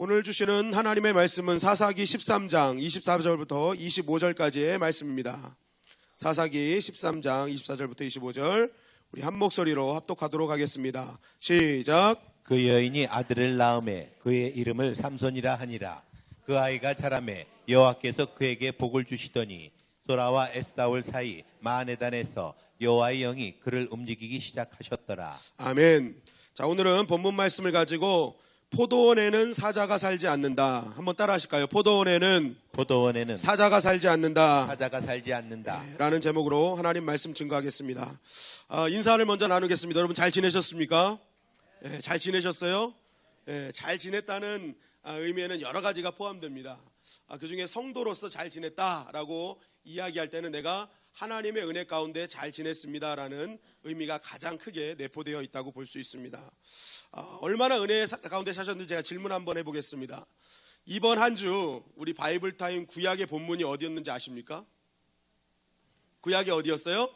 오늘 주시는 하나님의 말씀은 사사기 13장 24절부터 25절까지의 말씀입니다. 사사기 13장 24절부터 25절 우리 한 목소리로 합독하도록 하겠습니다. 시작. 그 여인이 아들을 낳음에 그의 이름을 삼손이라 하니라. 그 아이가 자라매 여호와께서 그에게 복을 주시더니 소라와 에스다올 사이 마하네단에서 여호와의 영이 그를 움직이기 시작하셨더라. 아멘. 자, 오늘은 본문 말씀을 가지고 포도원에는 사자가 살지 않는다. 한번 따라 하실까요? 포도원에는 사자가 살지 않는다. 사자가 살지 않는다. 라는 제목으로 하나님 말씀 증거하겠습니다. 인사를 먼저 나누겠습니다. 여러분 잘 지내셨습니까? 잘 지내셨어요? 잘 지냈다는 의미에는 여러 가지가 포함됩니다. 그중에 성도로서 잘 지냈다라고 이야기할 때는 내가 하나님의 은혜 가운데 잘 지냈습니다라는 의미가 가장 크게 내포되어 있다고 볼 수 있습니다. 얼마나 은혜 가운데 사셨는지 제가 질문 한번 해보겠습니다. 이번 한 주 우리 바이블타임 구약의 본문이 어디였는지 아십니까? 구약이 어디였어요?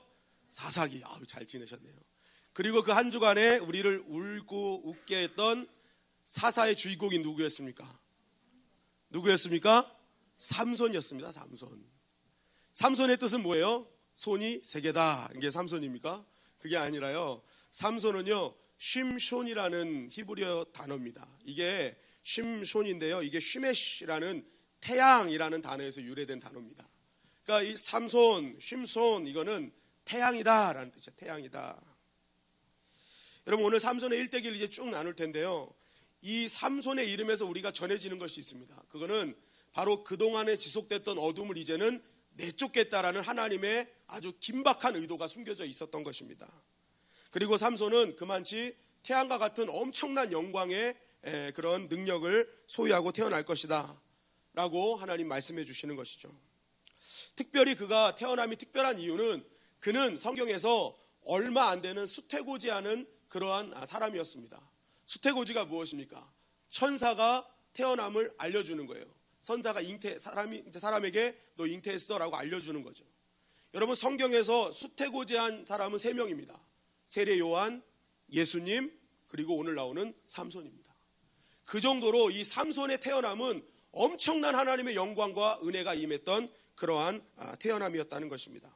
사사기. 잘 지내셨네요. 그리고 그 한 주간에 우리를 울고 웃게 했던 사사의 주인공이 누구였습니까? 삼손이었습니다. 삼손의 뜻은 뭐예요? 손이 세 개다. 이게 삼손입니까? 그게 아니라요. 삼손은요, 쉼손이라는 히브리어 단어입니다. 이게 쉼손인데요. 이게 쉬메시라는 태양이라는 단어에서 유래된 단어입니다. 그러니까 이 삼손, 쉼손 이거는 태양이다라는 뜻이에요. 태양이다. 여러분 오늘 삼손의 일대기를 이제 쭉 나눌 텐데요. 이 삼손의 이름에서 우리가 전해지는 것이 있습니다. 그거는 바로 그동안에 지속됐던 어둠을 이제는 내쫓겠다라는 하나님의 아주 긴박한 의도가 숨겨져 있었던 것입니다. 그리고 삼손은 그만치 태양과 같은 엄청난 영광의 그런 능력을 소유하고 태어날 것이다 라고 하나님 말씀해 주시는 것이죠. 특별히 그가 태어남이 특별한 이유는 그는 성경에서 얼마 안 되는 수태고지하는 그러한 사람이었습니다. 수태고지가 무엇입니까? 천사가 태어남을 알려주는 거예요. 선자가 사람에게 너 잉태했어라고 알려주는 거죠. 여러분 성경에서 수태고지한 사람은 3명입니다. 세례 요한, 예수님, 그리고 오늘 나오는 삼손입니다. 그 정도로 이 삼손의 태어남은 엄청난 하나님의 영광과 은혜가 임했던 그러한 태어남이었다는 것입니다.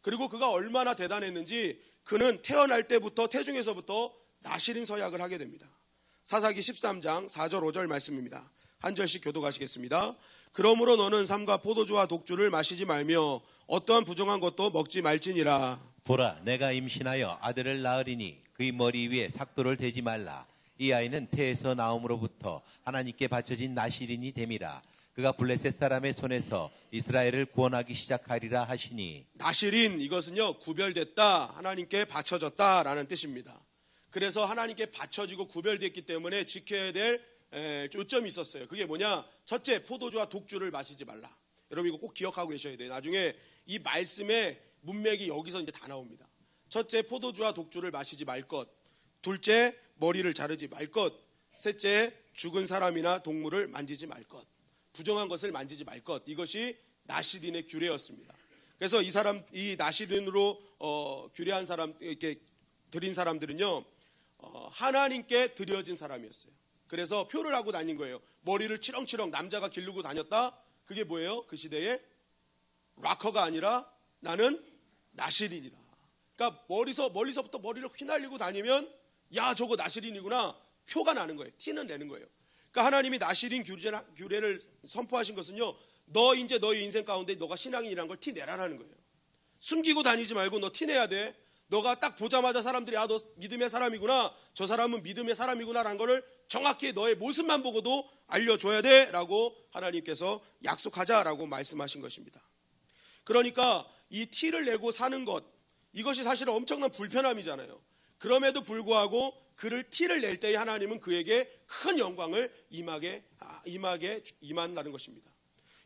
그리고 그가 얼마나 대단했는지 그는 태어날 때부터 태중에서부터 나시린 서약을 하게 됩니다. 사사기 13장 4절 5절 말씀입니다. 한 절씩 교독하시겠습니다. 그러므로 너는 삼가 포도주와 독주를 마시지 말며 어떠한 부정한 것도 먹지 말지니라. 보라, 내가 임신하여 아들을 낳으리니 그의 머리 위에 삭도를 대지 말라. 이 아이는 태에서 나옴으로부터 하나님께 바쳐진 나시린이 됨이라. 그가 블레셋 사람의 손에서 이스라엘을 구원하기 시작하리라 하시니. 나시린 이것은요 구별됐다, 하나님께 바쳐졌다라는 뜻입니다. 그래서 하나님께 바쳐지고 구별됐기 때문에 지켜야 될 요점이 있었어요. 그게 뭐냐? 첫째, 포도주와 독주를 마시지 말라. 여러분 이거 꼭 기억하고 계셔야 돼요. 나중에 이 말씀의 문맥이 여기서 이제 다 나옵니다. 첫째, 포도주와 독주를 마시지 말 것. 둘째, 머리를 자르지 말 것. 셋째, 죽은 사람이나 동물을 만지지 말 것. 부정한 것을 만지지 말 것. 이것이 나시린의 규례였습니다. 그래서 이 나시린으로 규례한 사람, 이렇게 드린 사람들은요, 하나님께 드려진 사람이었어요. 그래서 표를 하고 다닌 거예요. 머리를 치렁치렁 남자가 기르고 다녔다. 그게 뭐예요? 그 시대에 락커가 아니라 나는 나시린이다. 그러니까 멀리서부터 머리를 휘날리고 다니면 야 저거 나시린이구나 표가 나는 거예요. 티는 내는 거예요. 그러니까 하나님이 나시린 규례를 선포하신 것은요. 너 이제 너의 인생 가운데 너가 신앙인이라는 걸 티 내라라는 거예요. 숨기고 다니지 말고 너 티 내야 돼. 너가 딱 보자마자 사람들이 너 믿음의 사람이구나, 저 사람은 믿음의 사람이구나라는 거를 정확히 너의 모습만 보고도 알려줘야 돼 라고 하나님께서 약속하자라고 말씀하신 것입니다. 그러니까 이 티를 내고 사는 것, 이것이 사실은 엄청난 불편함이잖아요. 그럼에도 불구하고 그를 티를 낼 때에 하나님은 그에게 큰 영광을 임한다는 것입니다.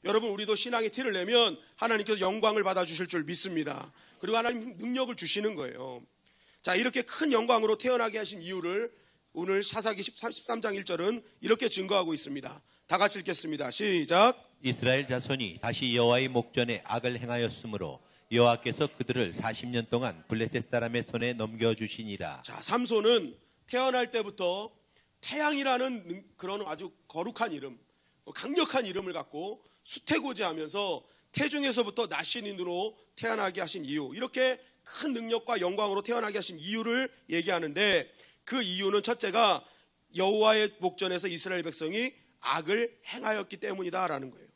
여러분 우리도 신앙의 티를 내면 하나님께서 영광을 받아주실 줄 믿습니다. 그리고 하나님 능력을 주시는 거예요. 자, 이렇게 큰 영광으로 태어나게 하신 이유를 오늘 사사기 13장 1절은 이렇게 증거하고 있습니다. 다 같이 읽겠습니다. 시작. 이스라엘 자손이 다시 여호와의 목전에 악을 행하였으므로 여호와께서 그들을 40년 동안 블레셋 사람의 손에 넘겨주시니라. 자, 삼손은 태어날 때부터 태양이라는 그런 아주 거룩한 이름, 강력한 이름을 갖고 수태고지하면서 태중에서부터 나신인으로 태어나게 하신 이유, 이렇게 큰 능력과 영광으로 태어나게 하신 이유를 얘기하는데, 그 이유는 첫째가 여호와의 목전에서 이스라엘 백성이 악을 행하였기 때문이다라는 거예요.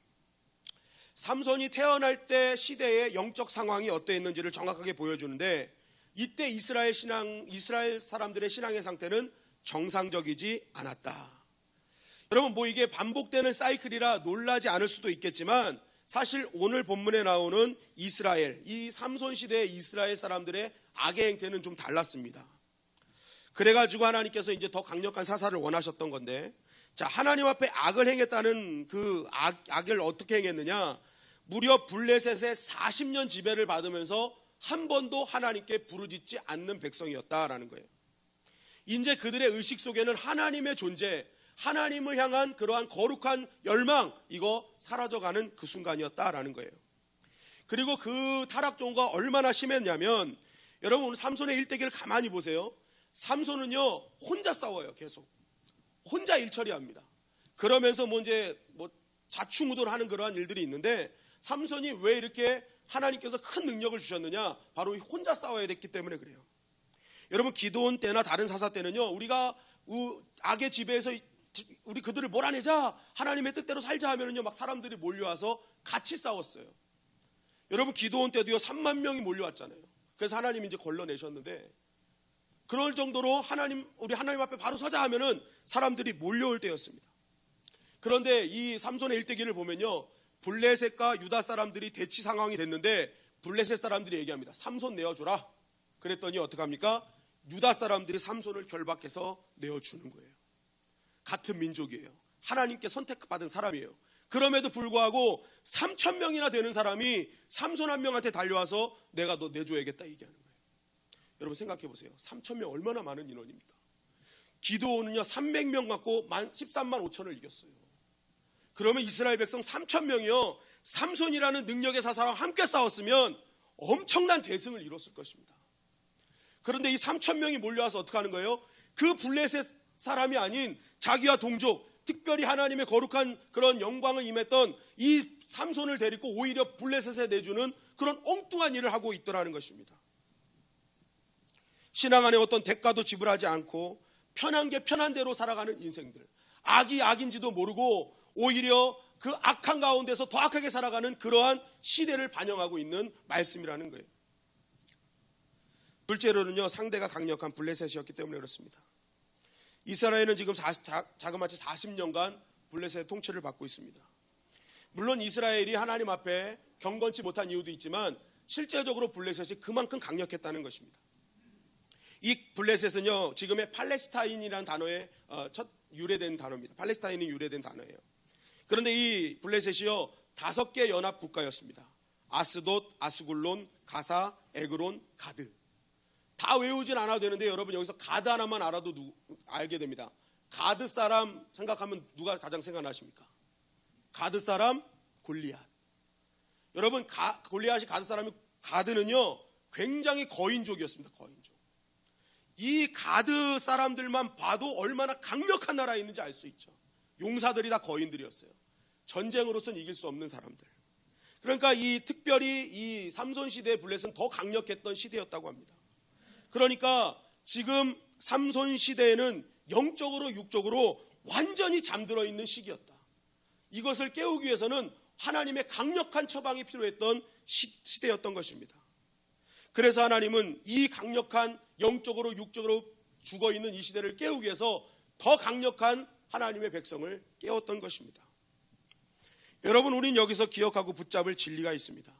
삼손이 태어날 때 시대의 영적 상황이 어떠했는지를 정확하게 보여주는데, 이때 이스라엘 사람들의 신앙의 상태는 정상적이지 않았다. 여러분, 뭐 이게 반복되는 사이클이라 놀라지 않을 수도 있겠지만, 사실 오늘 본문에 나오는 이스라엘, 이 삼손 시대의 이스라엘 사람들의 악의 행태는 좀 달랐습니다. 그래가지고 하나님께서 이제 더 강력한 사사를 원하셨던 건데, 자, 하나님 앞에 악을 행했다는 그 악을 어떻게 행했느냐? 무려 블레셋의 40년 지배를 받으면서 한 번도 하나님께 부르짖지 않는 백성이었다라는 거예요. 이제 그들의 의식 속에는 하나님의 존재, 하나님을 향한 그러한 거룩한 열망, 이거 사라져가는 그 순간이었다라는 거예요. 그리고 그 타락 종가 얼마나 심했냐면, 여러분 오늘 삼손의 일대기를 가만히 보세요. 삼손은요 혼자 싸워요. 계속 혼자 일 처리합니다. 그러면서 이제 자충우돌하는 그러한 일들이 있는데, 삼손이 왜 이렇게 하나님께서 큰 능력을 주셨느냐? 바로 혼자 싸워야 됐기 때문에 그래요. 여러분, 기드온 때나 다른 사사 때는요, 우리가 악의 지배에서 우리 그들을 몰아내자, 하나님의 뜻대로 살자 하면은요, 막 사람들이 몰려와서 같이 싸웠어요. 여러분, 기드온 때도요 3만 명이 몰려왔잖아요. 그래서 하나님이 이제 걸러내셨는데, 그럴 정도로 우리 하나님 앞에 바로 서자 하면은 사람들이 몰려올 때였습니다. 그런데 이 삼손의 일대기를 보면요, 블레셋과 유다 사람들이 대치 상황이 됐는데, 블레셋 사람들이 얘기합니다. 삼손 내어주라. 그랬더니 어떡합니까? 유다 사람들이 삼손을 결박해서 내어주는 거예요. 같은 민족이에요. 하나님께 선택받은 사람이에요. 그럼에도 불구하고 3,000명이나 되는 사람이 삼손 한 명한테 달려와서 내가 너 내줘야겠다 얘기하는 거예요. 여러분 생각해 보세요. 3,000명 얼마나 많은 인원입니까? 기드온은요 300명 갖고 13만 5천을 이겼어요. 그러면 이스라엘 백성 3,000명이요 삼손이라는 능력의 사사랑 함께 싸웠으면 엄청난 대승을 이뤘을 것입니다. 그런데 이 3,000명이 몰려와서 어떻게 하는 거예요? 그 블레셋 사람이 아닌 자기와 동족, 특별히 하나님의 거룩한 그런 영광을 임했던 이 삼손을 데리고 오히려 블레셋에 내주는 그런 엉뚱한 일을 하고 있더라는 것입니다. 신앙 안에 어떤 대가도 지불하지 않고 편한 게 편한 대로 살아가는 인생들, 악이 악인지도 모르고 오히려 그 악한 가운데서 더 악하게 살아가는 그러한 시대를 반영하고 있는 말씀이라는 거예요. 둘째로는요, 상대가 강력한 블레셋이었기 때문에 그렇습니다. 이스라엘은 지금 자그마치 40년간 블레셋의 통치를 받고 있습니다. 물론 이스라엘이 하나님 앞에 경건치 못한 이유도 있지만 실제적으로 블레셋이 그만큼 강력했다는 것입니다. 이 블레셋은요 지금의 팔레스타인이라는 단어의 첫 유래된 단어입니다. 팔레스타인이 유래된 단어예요. 그런데 이 블레셋이요 5개 연합 국가였습니다. 아스돗, 아스굴론, 가사, 에그론, 가드. 다 외우진 않아도 되는데 여러분 여기서 가드 하나만 알아도 알게 됩니다. 가드 사람 생각하면 누가 가장 생각나십니까? 가드 사람 골리앗. 여러분 골리앗이 가드 사람이, 가드는요 굉장히 거인족이었습니다. 거인족. 이 가드 사람들만 봐도 얼마나 강력한 나라에 있는지 알 수 있죠. 용사들이 다 거인들이었어요. 전쟁으로서는 이길 수 없는 사람들. 그러니까 이 특별히 이 삼손 시대의 블레셋은 더 강력했던 시대였다고 합니다. 그러니까 지금 삼손 시대에는 영적으로 육적으로 완전히 잠들어 있는 시기였다. 이것을 깨우기 위해서는 하나님의 강력한 처방이 필요했던 시대였던 것입니다. 그래서 하나님은 이 강력한 영적으로 육적으로 죽어있는 이 시대를 깨우기 위해서 더 강력한 하나님의 백성을 깨웠던 것입니다. 여러분, 우린 여기서 기억하고 붙잡을 진리가 있습니다.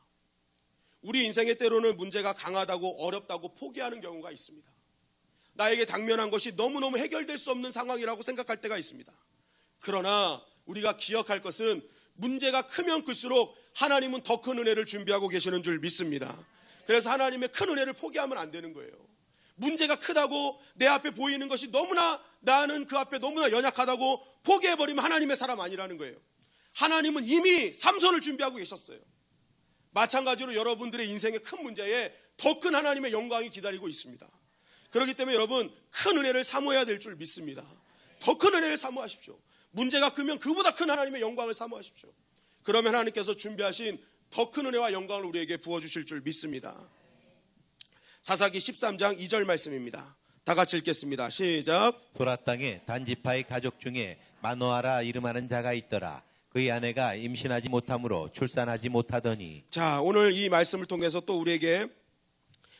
우리 인생의 때로는 문제가 강하다고 어렵다고 포기하는 경우가 있습니다. 나에게 당면한 것이 너무너무 해결될 수 없는 상황이라고 생각할 때가 있습니다. 그러나 우리가 기억할 것은 문제가 크면 클수록 하나님은 더 큰 은혜를 준비하고 계시는 줄 믿습니다. 그래서 하나님의 큰 은혜를 포기하면 안 되는 거예요. 문제가 크다고 내 앞에 보이는 것이 너무나, 나는 그 앞에 너무나 연약하다고 포기해버리면 하나님의 사람 아니라는 거예요. 하나님은 이미 삼손을 준비하고 계셨어요. 마찬가지로 여러분들의 인생의 큰 문제에 더 큰 하나님의 영광이 기다리고 있습니다. 그렇기 때문에 여러분 큰 은혜를 사모해야 될 줄 믿습니다. 더 큰 은혜를 사모하십시오. 문제가 크면 그보다 큰 하나님의 영광을 사모하십시오. 그러면 하나님께서 준비하신 더 큰 은혜와 영광을 우리에게 부어주실 줄 믿습니다. 사사기 13장 2절 말씀입니다. 다 같이 읽겠습니다. 시작. 소라 땅에 단지파의 가족 중에 마노아라 이름하는 자가 있더라. 그의 아내가 임신하지 못하므로 출산하지 못하더니. 자, 오늘 이 말씀을 통해서 또 우리에게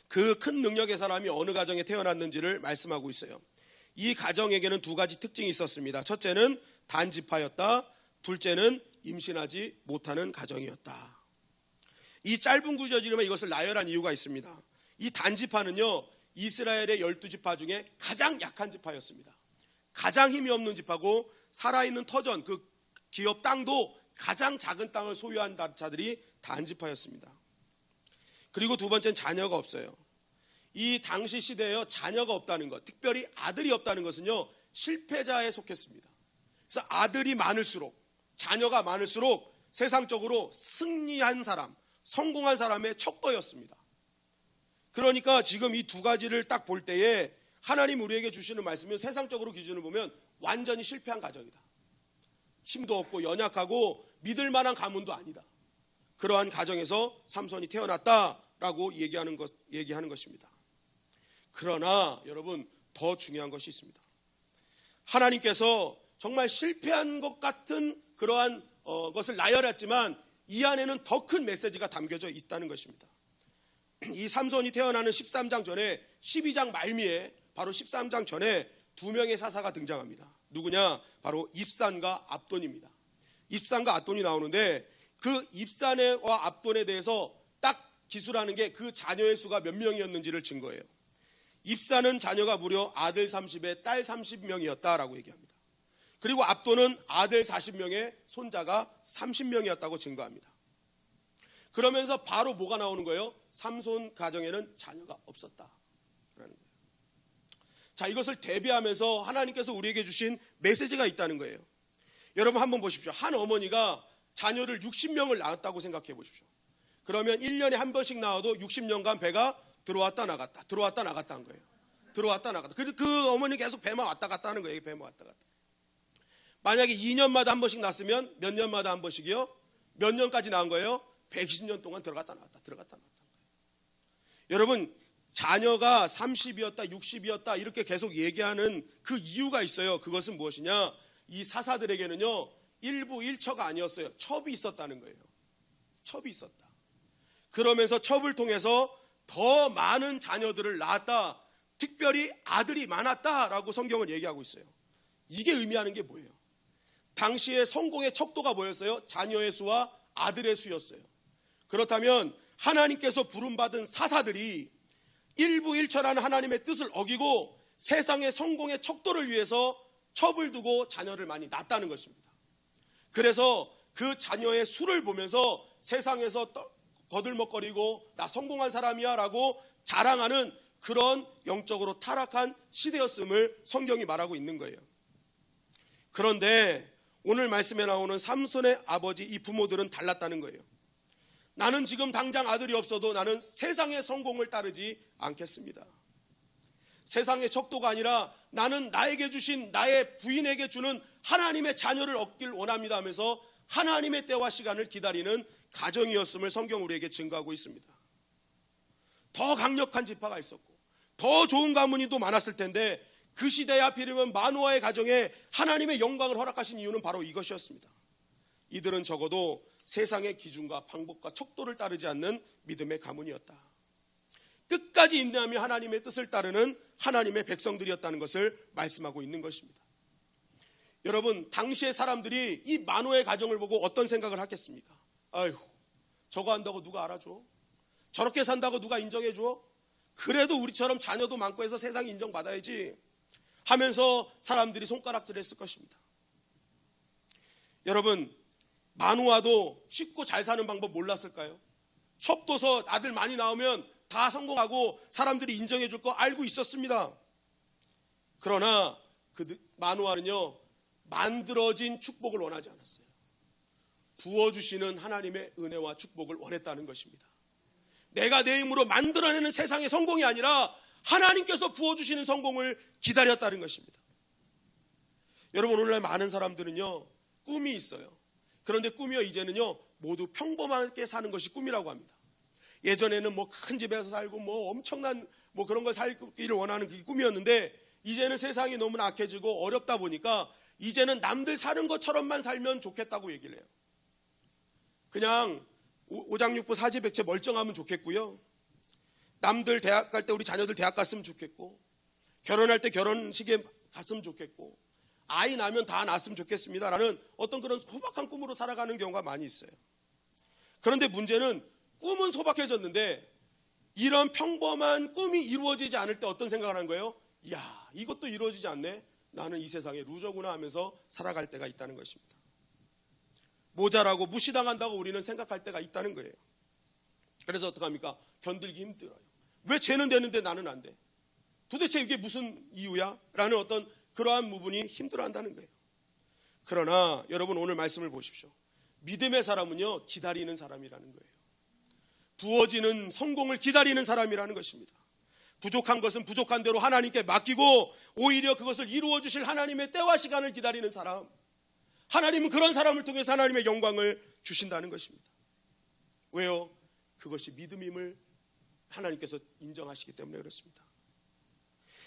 그 큰 능력의 사람이 어느 가정에 태어났는지를 말씀하고 있어요. 이 가정에게는 두 가지 특징이 있었습니다. 첫째는 단지파였다. 둘째는 임신하지 못하는 가정이었다. 이 짧은 구절이지만 이것을 나열한 이유가 있습니다. 이 단지파는요, 이스라엘의 12지파 중에 가장 약한 지파였습니다. 가장 힘이 없는 지파고, 살아있는 터전, 그 기업 땅도 가장 작은 땅을 소유한 자들이 단지파였습니다. 그리고 두 번째는 자녀가 없어요. 이 당시 시대에 자녀가 없다는 것, 특별히 아들이 없다는 것은요, 실패자에 속했습니다. 그래서 아들이 많을수록, 자녀가 많을수록 세상적으로 승리한 사람, 성공한 사람의 척도였습니다. 그러니까 지금 이 두 가지를 딱 볼 때에 하나님 우리에게 주시는 말씀은 세상적으로 기준을 보면 완전히 실패한 가정이다. 힘도 없고 연약하고 믿을 만한 가문도 아니다. 그러한 가정에서 삼손이 태어났다라고 얘기하는 것입니다. 그러나 여러분, 더 중요한 것이 있습니다. 하나님께서 정말 실패한 것 같은 그러한 것을 나열했지만 이 안에는 더 큰 메시지가 담겨져 있다는 것입니다. 이 삼손이 태어나는 13장 전에 12장 말미에, 바로 13장 전에 두 명의 사사가 등장합니다. 누구냐? 바로 입산과 압돈입니다. 입산과 압돈이 나오는데 그 입산과 압돈에 대해서 딱 기술하는 게 그 자녀의 수가 몇 명이었는지를 증거해요. 입산은 자녀가 무려 아들 30에 딸 30명이었다라고 얘기합니다. 그리고 압돈은 아들 40명에 손자가 30명이었다고 증거합니다. 그러면서 바로 뭐가 나오는 거예요? 삼손 가정에는 자녀가 없었다라는 거예요. 자, 이것을 대비하면서 하나님께서 우리에게 주신 메시지가 있다는 거예요. 여러분 한번 보십시오. 한 어머니가 자녀를 60명을 낳았다고 생각해 보십시오. 그러면 1년에 한 번씩 낳아도 60년간 배가 들어왔다 나갔다, 들어왔다 나갔다 한 거예요. 들어왔다 나갔다. 그래서 그 어머니 계속 배만 왔다 갔다 하는 거예요. 배만 왔다 갔다. 만약에 2년마다 한 번씩 낳았으면 몇 년마다 한 번씩이요? 몇 년까지 낳은 거예요? 120년 동안 들어갔다 나갔다, 들어갔다 나갔다 한 거예요. 여러분, 자녀가 30이었다, 60이었다 이렇게 계속 얘기하는 그 이유가 있어요. 그것은 무엇이냐? 이 사사들에게는요, 일부 일처가 아니었어요. 첩이 있었다는 거예요. 첩이 있었다. 그러면서 첩을 통해서 더 많은 자녀들을 낳았다, 특별히 아들이 많았다라고 성경을 얘기하고 있어요. 이게 의미하는 게 뭐예요? 당시의 성공의 척도가 뭐였어요? 자녀의 수와 아들의 수였어요. 그렇다면 하나님께서 부름받은 사사들이 일부일처라는 하나님의 뜻을 어기고 세상의 성공의 척도를 위해서 첩을 두고 자녀를 많이 낳았다는 것입니다. 그래서 그 자녀의 수를 보면서 세상에서 거들먹거리고 나 성공한 사람이야 라고 자랑하는 그런 영적으로 타락한 시대였음을 성경이 말하고 있는 거예요. 그런데 오늘 말씀에 나오는 삼손의 아버지 이 부모들은 달랐다는 거예요. 나는 지금 당장 아들이 없어도 나는 세상의 성공을 따르지 않겠습니다. 세상의 척도가 아니라 나는 나에게 주신, 나의 부인에게 주는 하나님의 자녀를 얻길 원합니다 하면서 하나님의 때와 시간을 기다리는 가정이었음을 성경 우리에게 증거하고 있습니다. 더 강력한 지파가 있었고 더 좋은 가문이 또 많았을 텐데 그 시대에 하필이면 마노아의 가정에 하나님의 영광을 허락하신 이유는 바로 이것이었습니다. 이들은 적어도 세상의 기준과 방법과 척도를 따르지 않는 믿음의 가문이었다. 끝까지 인내하며 하나님의 뜻을 따르는 하나님의 백성들이었다는 것을 말씀하고 있는 것입니다. 여러분, 당시의 사람들이 이 마노아의 가정을 보고 어떤 생각을 하겠습니까? 아휴, 저거 한다고 누가 알아줘? 저렇게 산다고 누가 인정해줘? 그래도 우리처럼 자녀도 많고 해서 세상에 인정받아야지 하면서 사람들이 손가락질 했을 것입니다. 여러분, 마노아도 쉽고 잘 사는 방법 몰랐을까요? 첩도서 아들 많이 나오면 다 성공하고 사람들이 인정해 줄 거 알고 있었습니다. 그러나 그 마노아는요, 만들어진 축복을 원하지 않았어요. 부어주시는 하나님의 은혜와 축복을 원했다는 것입니다. 내가 내 힘으로 만들어내는 세상의 성공이 아니라 하나님께서 부어주시는 성공을 기다렸다는 것입니다. 여러분, 오늘날 많은 사람들은요, 꿈이 있어요. 그런데 꿈이요, 이제는요, 모두 평범하게 사는 것이 꿈이라고 합니다. 예전에는 뭐 큰 집에서 살고 뭐 엄청난 뭐 그런 걸 살기를 원하는 그게 꿈이었는데, 이제는 세상이 너무나 악해지고 어렵다 보니까 이제는 남들 사는 것처럼만 살면 좋겠다고 얘기를 해요. 그냥 오장육부 사지백체 멀쩡하면 좋겠고요. 남들 대학 갈 때 우리 자녀들 대학 갔으면 좋겠고, 결혼할 때 결혼식에 갔으면 좋겠고, 아이 나면 다 낳았으면 좋겠습니다라는 어떤 그런 소박한 꿈으로 살아가는 경우가 많이 있어요. 그런데 문제는 꿈은 소박해졌는데 이런 평범한 꿈이 이루어지지 않을 때 어떤 생각을 하는 거예요? 이야, 이것도 이루어지지 않네? 나는 이 세상에 루저구나 하면서 살아갈 때가 있다는 것입니다. 모자라고 무시당한다고 우리는 생각할 때가 있다는 거예요. 그래서 어떡합니까? 견디기 힘들어요. 왜 쟤는 되는데 나는 안 돼? 도대체 이게 무슨 이유야? 라는 어떤 그러한 부분이 힘들어한다는 거예요. 그러나 여러분, 오늘 말씀을 보십시오. 믿음의 사람은요, 기다리는 사람이라는 거예요. 부어지는 성공을 기다리는 사람이라는 것입니다. 부족한 것은 부족한 대로 하나님께 맡기고 오히려 그것을 이루어 주실 하나님의 때와 시간을 기다리는 사람, 하나님은 그런 사람을 통해서 하나님의 영광을 주신다는 것입니다. 왜요? 그것이 믿음임을 하나님께서 인정하시기 때문에 그렇습니다.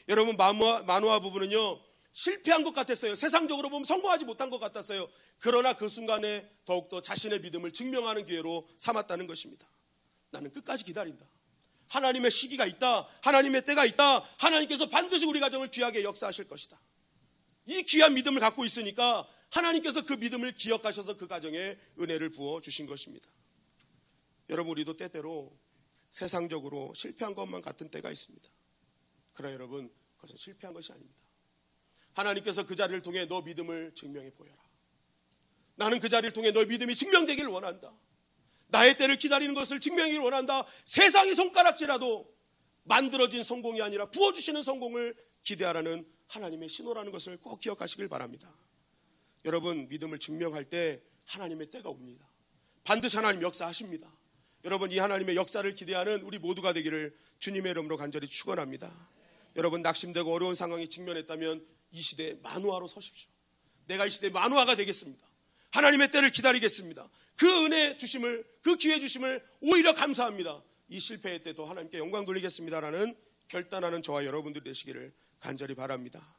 여러분, 마노아 부부는요, 실패한 것 같았어요. 세상적으로 보면 성공하지 못한 것 같았어요. 그러나 그 순간에 더욱더 자신의 믿음을 증명하는 기회로 삼았다는 것입니다. 나는 끝까지 기다린다. 하나님의 시기가 있다. 하나님의 때가 있다. 하나님께서 반드시 우리 가정을 귀하게 역사하실 것이다. 이 귀한 믿음을 갖고 있으니까 하나님께서 그 믿음을 기억하셔서 그 가정에 은혜를 부어주신 것입니다. 여러분, 우리도 때때로 세상적으로 실패한 것만 같은 때가 있습니다. 그러나 여러분, 그것은 실패한 것이 아닙니다. 하나님께서 그 자리를 통해 너 믿음을 증명해 보여라. 나는 그 자리를 통해 너의 믿음이 증명되기를 원한다. 나의 때를 기다리는 것을 증명하기를 원한다. 세상이 손가락질라도 만들어진 성공이 아니라 부어주시는 성공을 기대하라는 하나님의 신호라는 것을 꼭 기억하시길 바랍니다. 여러분, 믿음을 증명할 때 하나님의 때가 옵니다. 반드시 하나님 역사하십니다. 여러분, 이 하나님의 역사를 기대하는 우리 모두가 되기를 주님의 이름으로 간절히 축원합니다. 여러분, 낙심되고 어려운 상황에 직면했다면 이 시대에 마노아로 서십시오. 내가 이 시대에 마노아가 되겠습니다. 하나님의 때를 기다리겠습니다. 그 은혜 주심을, 그 기회 주심을 오히려 감사합니다. 이 실패의 때도 하나님께 영광 돌리겠습니다라는 결단하는 저와 여러분들이 되시기를 간절히 바랍니다.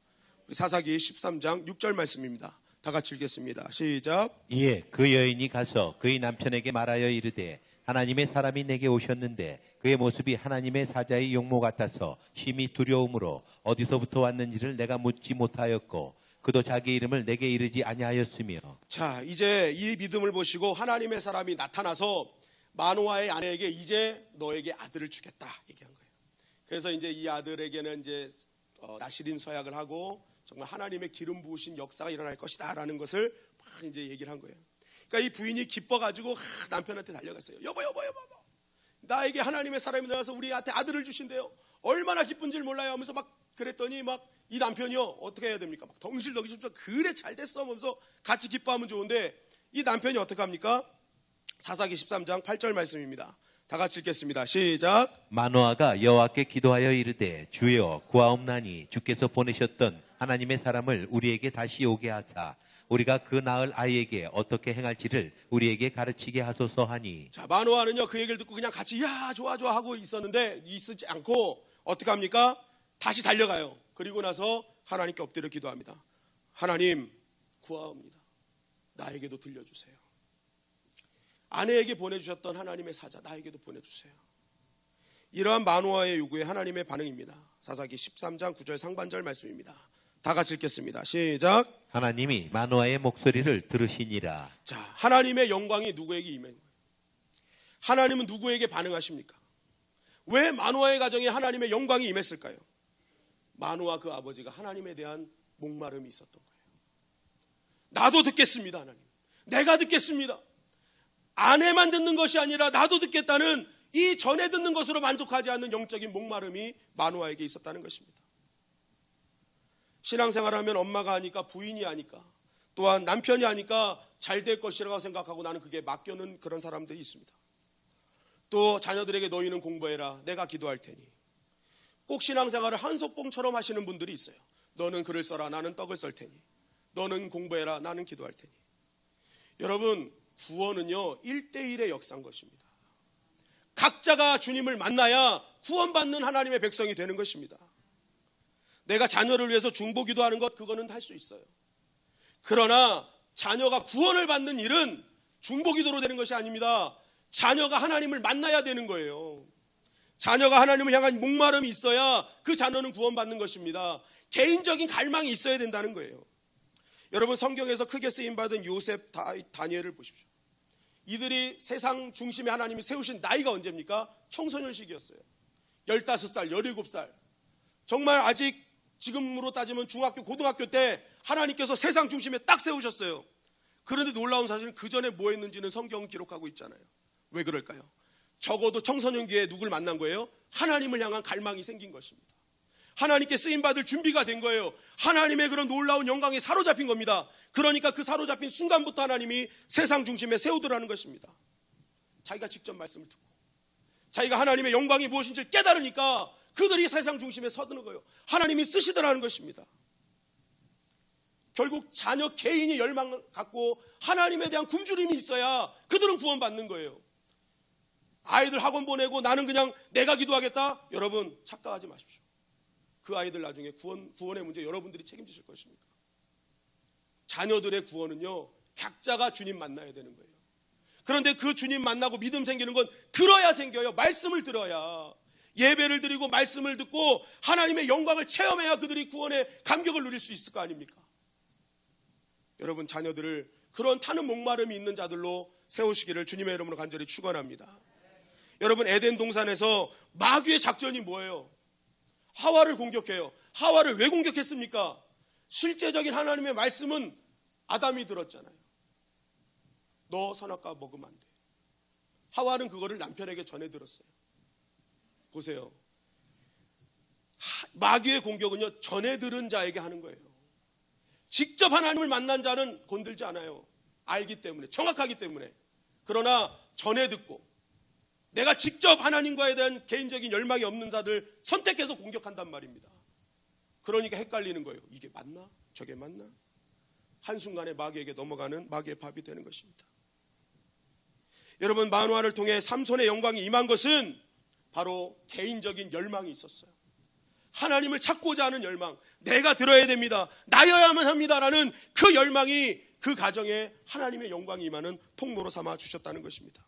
사사기 13장 6절 말씀입니다. 다 같이 읽겠습니다. 시작. 이에 그 여인이 가서 그의 남편에게 말하여 이르되 하나님의 사람이 내게 오셨는데 그의 모습이 하나님의 사자의 용모 같아서 심히 두려움으로 어디서부터 왔는지를 내가 묻지 못하였고 그도 자기 이름을 내게 이르지 아니하였으며. 자, 이제 이 믿음을 보시고 하나님의 사람이 나타나서 마노아의 아내에게 이제 너에게 아들을 주겠다 얘기한 거예요. 그래서 이제 이 아들에게는 이제 나시린 서약을 하고 정말 하나님의 기름 부으신 역사가 일어날 것이다라는 것을 막 이제 얘기를 한 거예요. 그러니까 이 부인이 기뻐가지고 남편한테 달려갔어요. 여보, 나에게 하나님의 사람이 나와서 우리한테 아들을 주신대요. 얼마나 기쁜지 몰라요 하면서 막 그랬더니 막 이 남편이요, 어떻게 해야 됩니까? 막 덩실덩실 그래 잘 됐어 하면서 같이 기뻐하면 좋은데 이 남편이 어떻게 합니까? 사사기 13장 8절 말씀입니다. 다 같이 읽겠습니다. 시작. 마노아가 여호와께 기도하여 이르되 주여 구하옵나니 주께서 보내셨던 하나님의 사람을 우리에게 다시 오게 하사 우리가 그 낳을 아이에게 어떻게 행할지를 우리에게 가르치게 하소서 하니. 자, 마노아는요 그 얘기를 듣고 그냥 같이 야 좋아 하고 있지 않고 어떻게 합니까? 다시 달려가요. 그리고 나서 하나님께 엎드려 기도합니다. 하나님 구하옵니다. 나에게도 들려주세요. 아내에게 보내주셨던 하나님의 사자 나에게도 보내주세요. 이러한 마노아의 요구에 하나님의 반응입니다. 사사기 13장 9절 상반절 말씀입니다. 다 같이 읽겠습니다. 시작. 하나님이 마노아의 목소리를 들으시니라. 자, 하나님의 영광이 누구에게 임한 거예요? 하나님은 누구에게 반응하십니까? 왜 마노아의 가정에 하나님의 영광이 임했을까요? 마노아 그 아버지가 하나님에 대한 목마름이 있었던 거예요. 나도 듣겠습니다. 하나님, 내가 듣겠습니다. 아내만 듣는 것이 아니라 나도 듣겠다는 이 전에 듣는 것으로 만족하지 않는 영적인 목마름이 마노아에게 있었다는 것입니다. 신앙생활하면 엄마가 하니까 부인이 하니까 또한 남편이 하니까 잘 될 것이라고 생각하고 나는 그게 맡겨놓은 그런 사람들이 있습니다. 또 자녀들에게 너희는 공부해라. 내가 기도할 테니. 꼭 신앙생활을 한석봉처럼 하시는 분들이 있어요. 너는 글을 써라. 나는 떡을 썰 테니. 너는 공부해라. 나는 기도할 테니. 여러분, 구원은요 1대1의 역사인 것입니다. 각자가 주님을 만나야 구원받는 하나님의 백성이 되는 것입니다. 내가 자녀를 위해서 중보기도하는 것, 그거는 할 수 있어요. 그러나 자녀가 구원을 받는 일은 중보기도로 되는 것이 아닙니다. 자녀가 하나님을 만나야 되는 거예요. 자녀가 하나님을 향한 목마름이 있어야 그 자녀는 구원받는 것입니다. 개인적인 갈망이 있어야 된다는 거예요. 여러분, 성경에서 크게 쓰임받은 요셉, 다니엘을 보십시오. 이들이 세상 중심에 하나님이 세우신 나이가 언제입니까? 청소년 시기였어요. 15살, 17살. 정말 아직 지금으로 따지면 중학교, 고등학교 때 하나님께서 세상 중심에 딱 세우셨어요. 그런데 놀라운 사실은 그 전에 뭐 했는지는 성경은 기록하고 있잖아요. 왜 그럴까요? 적어도 청소년기에 누굴 만난 거예요? 하나님을 향한 갈망이 생긴 것입니다. 하나님께 쓰임받을 준비가 된 거예요. 하나님의 그런 놀라운 영광에 사로잡힌 겁니다. 그러니까 그 사로잡힌 순간부터 하나님이 세상 중심에 세우더라는 것입니다. 자기가 직접 말씀을 듣고 자기가 하나님의 영광이 무엇인지를 깨달으니까 그들이 세상 중심에 서드는 거예요. 하나님이 쓰시더라는 것입니다. 결국 자녀 개인이 열망을 갖고 하나님에 대한 굶주림이 있어야 그들은 구원받는 거예요. 아이들 학원 보내고 나는 그냥 내가 기도하겠다? 여러분, 착각하지 마십시오. 그 아이들 나중에 구원의 문제 여러분들이 책임지실 것입니까? 자녀들의 구원은요, 각자가 주님 만나야 되는 거예요. 그런데 그 주님 만나고 믿음 생기는 건 들어야 생겨요. 말씀을 들어야. 예배를 드리고 말씀을 듣고 하나님의 영광을 체험해야 그들이 구원의 감격을 누릴 수 있을 거 아닙니까? 여러분, 자녀들을 그런 타는 목마름이 있는 자들로 세우시기를 주님의 이름으로 간절히 축원합니다. 여러분, 에덴 동산에서 마귀의 작전이 뭐예요? 하와를 공격해요. 하와를 왜 공격했습니까? 실제적인 하나님의 말씀은 아담이 들었잖아요. 너 선악과 먹으면 안 돼. 하와는 그거를 남편에게 전해 들었어요. 보세요. 마귀의 공격은요, 전해 들은 자에게 하는 거예요. 직접 하나님을 만난 자는 건들지 않아요. 알기 때문에, 정확하기 때문에. 그러나 전해 듣고 내가 직접 하나님과에 대한 개인적인 열망이 없는 자들 선택해서 공격한단 말입니다. 그러니까 헷갈리는 거예요. 이게 맞나? 저게 맞나? 한순간에 마귀에게 넘어가는 마귀의 밥이 되는 것입니다. 여러분, 만화를 통해 삼손의 영광이 임한 것은 바로 개인적인 열망이 있었어요. 하나님을 찾고자 하는 열망, 내가 들어야 됩니다, 나여야만 합니다라는 그 열망이 그 가정에 하나님의 영광이 임하는 통로로 삼아 주셨다는 것입니다.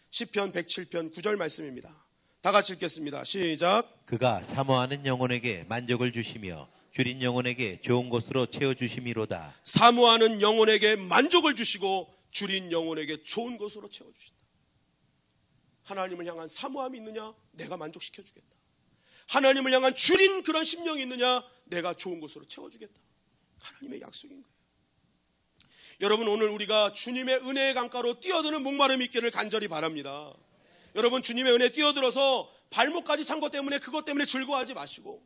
시편 107편 9절 말씀입니다. 다 같이 읽겠습니다. 시작. 그가 사모하는 영혼에게 만족을 주시며 줄인 영혼에게 좋은 곳으로 채워주심이로다. 사모하는 영혼에게 만족을 주시고 줄인 영혼에게 좋은 곳으로 채워주신다. 하나님을 향한 사모함이 있느냐? 내가 만족시켜주겠다. 하나님을 향한 줄인 그런 심령이 있느냐? 내가 좋은 곳으로 채워주겠다. 하나님의 약속인 거예요. 여러분, 오늘 우리가 주님의 은혜의 강가로 뛰어드는 목마름이 있기를 간절히 바랍니다. 여러분, 주님의 은혜에 뛰어들어서 발목까지 찬 것 때문에 그것 때문에 즐거워하지 마시고,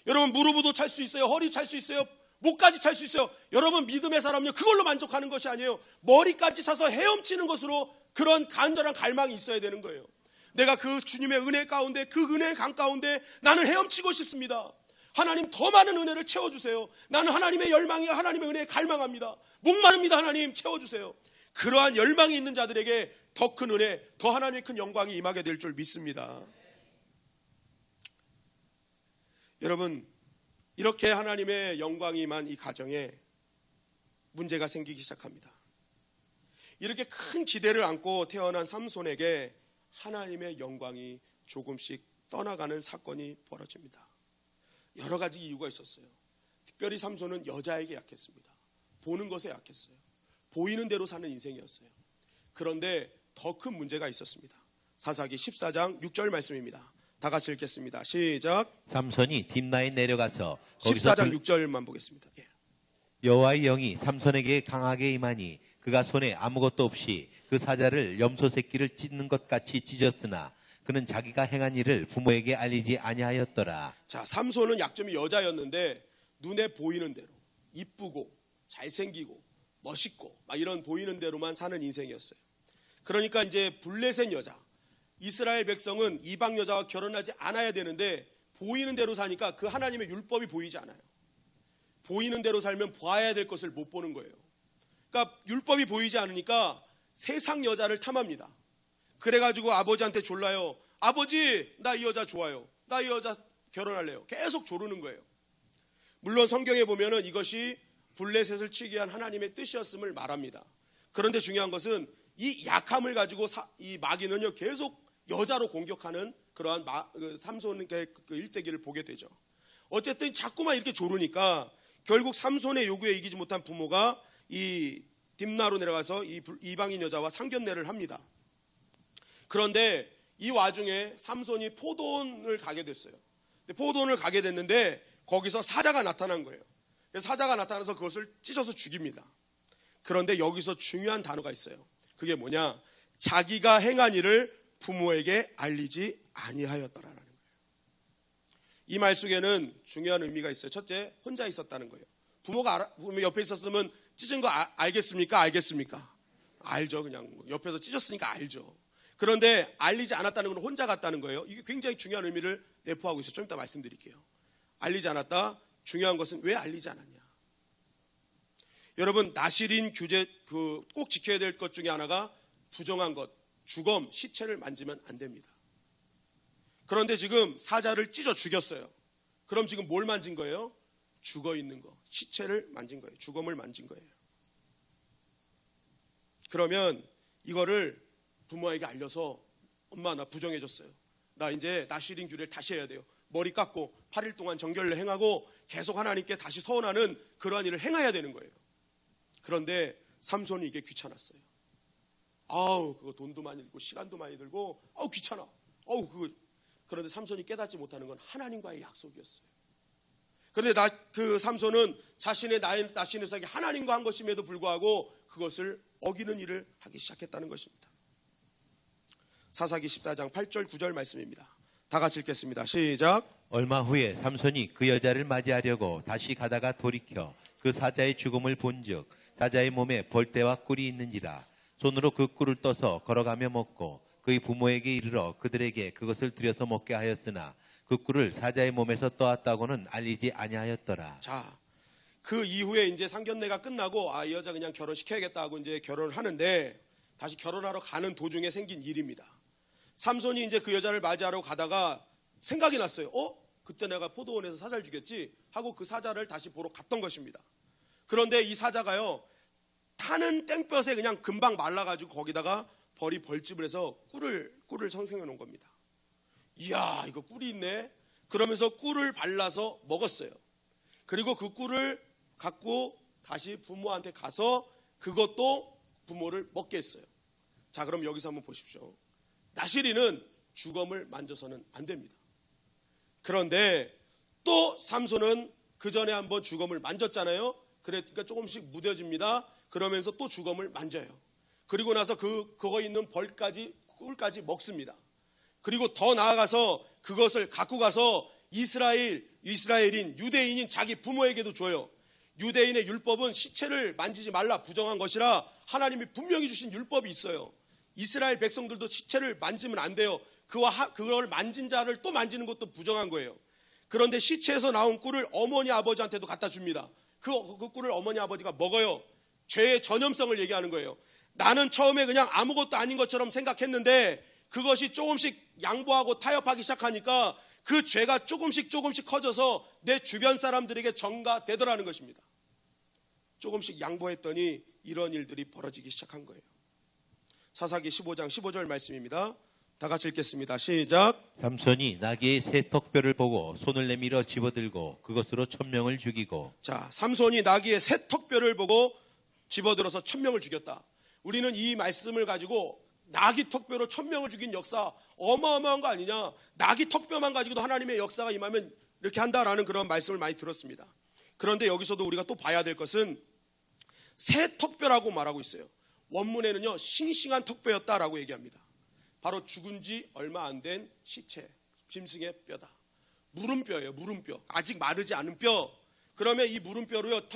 여러분, 무릎도 찰 수 있어요. 허리 찰 수 있어요. 목까지 찰 수 있어요. 여러분, 믿음의 사람은요, 그걸로 만족하는 것이 아니에요. 머리까지 차서 헤엄치는 것으로 그런 간절한 갈망이 있어야 되는 거예요. 내가 그 주님의 은혜 가운데, 그 은혜의 강 가운데 나는 헤엄치고 싶습니다. 하나님, 더 많은 은혜를 채워주세요. 나는 하나님의 열망이, 하나님의 은혜에 갈망합니다. 목마릅니다. 하나님, 채워주세요. 그러한 열망이 있는 자들에게 더 큰 은혜, 더 하나님의 큰 영광이 임하게 될 줄 믿습니다. 여러분, 이렇게 하나님의 영광이 임한 이 가정에 문제가 생기기 시작합니다. 이렇게 큰 기대를 안고 태어난 삼손에게 하나님의 영광이 조금씩 떠나가는 사건이 벌어집니다. 여러 가지 이유가 있었어요. 특별히 삼손은 여자에게 약했습니다. 보는 것에 약했어요. 보이는 대로 사는 인생이었어요. 그런데 더 큰 문제가 있었습니다. 사사기 14장 6절 말씀입니다. 다 같이 읽겠습니다. 시작. 삼손이 딥나에 내려가서 거기서 14장 6절만 보겠습니다. 예. 여호와의 영이 삼손에게 강하게 임하니 그가 손에 아무것도 없이 그 사자를 염소 새끼를 찢는 것 같이 찢었으나 그는 자기가 행한 일을 부모에게 알리지 아니하였더라. 자, 삼손은 약점이 여자였는데 눈에 보이는 대로 이쁘고 잘생기고 멋있고 막 이런 보이는 대로만 사는 인생이었어요. 그러니까 이제 블레셋 여자, 이스라엘 백성은 이방 여자와 결혼하지 않아야 되는데 보이는 대로 사니까 그 하나님의 율법이 보이지 않아요. 보이는 대로 살면 봐야 될 것을 못 보는 거예요. 그러니까 율법이 보이지 않으니까 세상 여자를 탐합니다. 그래가지고 아버지한테 졸라요. 아버지, 나 이 여자 좋아요. 나 이 여자 결혼할래요. 계속 조르는 거예요. 물론 성경에 보면은 이것이 블레셋을 치기 위한 하나님의 뜻이었음을 말합니다. 그런데 중요한 것은 이 약함을 가지고 이 마귀는요 계속 여자로 공격하는 그러한 삼손의 그 일대기를 보게 되죠. 어쨌든 자꾸만 이렇게 조르니까 결국 삼손의 요구에 이기지 못한 부모가 이 딥나로 내려가서 이 이방인 여자와 상견례를 합니다. 그런데 이 와중에 삼손이 포도원을 가게 됐어요. 포도원을 가게 됐는데 거기서 사자가 나타난 거예요. 사자가 나타나서 그것을 찢어서 죽입니다. 그런데 여기서 중요한 단어가 있어요. 그게 뭐냐? 자기가 행한 일을 부모에게 알리지 아니하였더라라는 거예요. 이 말 속에는 중요한 의미가 있어요. 첫째, 혼자 있었다는 거예요. 부모가 부모 옆에 있었으면 찢은 거 알겠습니까? 알겠습니까? 알죠. 그냥 옆에서 찢었으니까 알죠. 그런데 알리지 않았다는 건 혼자 갔다는 거예요. 이게 굉장히 중요한 의미를 내포하고 있어요. 좀 이따 말씀드릴게요. 알리지 않았다. 중요한 것은 왜 알리지 않았냐? 여러분, 나실인 규제 꼭 지켜야 될 것 중에 하나가 부정한 것, 주검, 시체를 만지면 안 됩니다. 그런데 지금 사자를 찢어 죽였어요. 그럼 지금 뭘 만진 거예요? 죽어 있는 거, 시체를 만진 거예요. 주검을 만진 거예요. 그러면 이거를 부모에게 알려서 엄마 나 부정해졌어요. 나 이제 나실인 규례를 다시 해야 돼요. 머리 깎고 8일 동안 정결례 행하고 계속 하나님께 다시 서원하는 그러한 일을 행해야 되는 거예요. 그런데 삼손이 이게 귀찮았어요. 아우 그거 돈도 많이 들고 시간도 많이 들고 아우 귀찮아. 그런데 삼손이 깨닫지 못하는 건 하나님과의 약속이었어요. 그런데 그 삼손은 자신의 나신의 사기 하나님과 한 것임에도 불구하고 그것을 어기는 일을 하기 시작했다는 것입니다. 사사기 14장 8절 9절 말씀입니다. 다 같이 읽겠습니다. 시작. 얼마 후에 삼손이 그 여자를 맞이하려고 다시 가다가 돌이켜 그 사자의 죽음을 본즉 사자의 몸에 벌떼와 꿀이 있는지라 손으로 그 꿀을 떠서 걸어가며 먹고 그의 부모에게 이르러 그들에게 그것을 들여서 먹게 하였으나 그 꿀을 사자의 몸에서 떠왔다고는 알리지 아니하였더라. 자, 그 이후에 이제 상견례가 끝나고 이 여자 그냥 결혼시켜야겠다 하고 이제 결혼을 하는데 다시 결혼하러 가는 도중에 생긴 일입니다. 삼손이 이제 그 여자를 맞이하러 가다가 생각이 났어요. 그때 내가 포도원에서 사자를 죽였지 하고 그 사자를 다시 보러 갔던 것입니다. 그런데 이 사자가요 타는 땡볕에 그냥 금방 말라가지고 거기다가 벌집을 해서 꿀을 생성해 놓은 겁니다. 이야 이거 꿀이 있네. 그러면서 꿀을 발라서 먹었어요. 그리고 그 꿀을 갖고 다시 부모한테 가서 그것도 부모를 먹게 했어요. 자 그럼 여기서 한번 보십시오. 나실이는 주검을 만져서는 안 됩니다. 그런데 또 삼손은 그 전에 한번 주검을 만졌잖아요. 그러니까 조금씩 무뎌집니다. 그러면서 또 주검을 만져요. 그리고 나서 그거 있는 꿀까지 먹습니다. 그리고 더 나아가서 그것을 갖고 가서 이스라엘인 유대인인 자기 부모에게도 줘요. 유대인의 율법은 시체를 만지지 말라 부정한 것이라 하나님이 분명히 주신 율법이 있어요. 이스라엘 백성들도 시체를 만지면 안 돼요. 그걸 만진 자를 또 만지는 것도 부정한 거예요. 그런데 시체에서 나온 꿀을 어머니 아버지한테도 갖다 줍니다. 그 꿀을 어머니 아버지가 먹어요. 죄의 전염성을 얘기하는 거예요. 나는 처음에 그냥 아무것도 아닌 것처럼 생각했는데 그것이 조금씩 양보하고 타협하기 시작하니까 그 죄가 조금씩 커져서 내 주변 사람들에게 전가되더라는 것입니다. 조금씩 양보했더니 이런 일들이 벌어지기 시작한 거예요. 사사기 15장 15절 말씀입니다. 다 같이 읽겠습니다. 시작. 삼손이 나귀의 새 턱뼈를 보고 손을 내밀어 집어들고 그것으로 1000명을 죽이고. 자, 삼손이 나귀의 새 턱뼈를 보고 집어들어서 1000명을 죽였다. 우리는 이 말씀을 가지고 나귀 턱뼈로 1000명을 죽인 역사 어마어마한 거 아니냐. 나귀 턱뼈만 가지고도 하나님의 역사가 임하면 이렇게 한다라는 그런 말씀을 많이 들었습니다. 그런데 여기서도 우리가 또 봐야 될 것은 새 턱뼈라고 말하고 있어요. 원문에는요 싱싱한 턱뼈였다라고 얘기합니다. 바로 죽은 지 얼마 안 된 시체, 짐승의 뼈다. 물음뼈예요. 물음뼈. 아직 마르지 않은 뼈. 그러면 이 물음뼈로요